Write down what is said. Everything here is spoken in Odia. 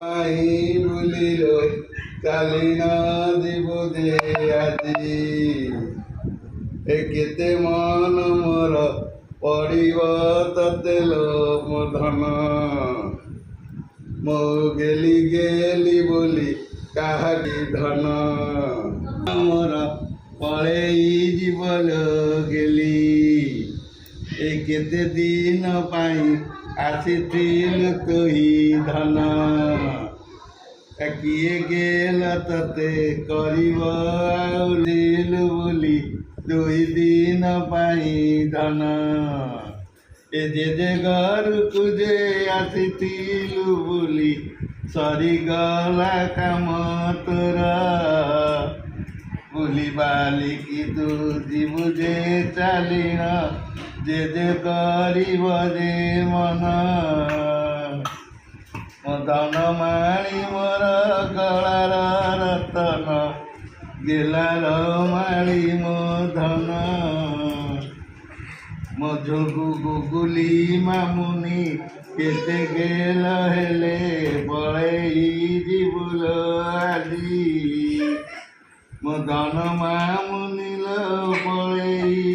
বুলিল কালি না দিব যে আজি কেতে মন মোর পড়িব ততে লোভ ধন মো গেলি গেলি বলি কাহাকি ধন মোর পଳେଇ ଯିବ ଗେଲି କେତେ ଦିନ ପାଇଁ ଆସିଥିଲୁ ତୁହି ଧନ କିଏ ଗେଲ ତତେ କରିବ ଆଉ ଲିଲୁ ବୋଲି 2 ଦିନ ପାଇଁ ଧନ ଯେ ଘରକୁ ଯେ ଆସିଥିଲୁ ବୋଲି ସରିଗଲା କାମ ତୋର বুলি বালিকি তু জীবু যে চালিণ যে করিব যে মন ধন মাଳି মোর গলার রতন গেলার মাଳି ମୋ ଧନ ମୋ ଯୋଗୁ ଗୁଗୁଲି ମାମୁନି କେତେ ଗେଲ ହେଲେ ପଳେଇ ଯିବୁଲ ଆଜି ମୋ ଧନ ମାମୁନି ଲୋ ପଳେଇ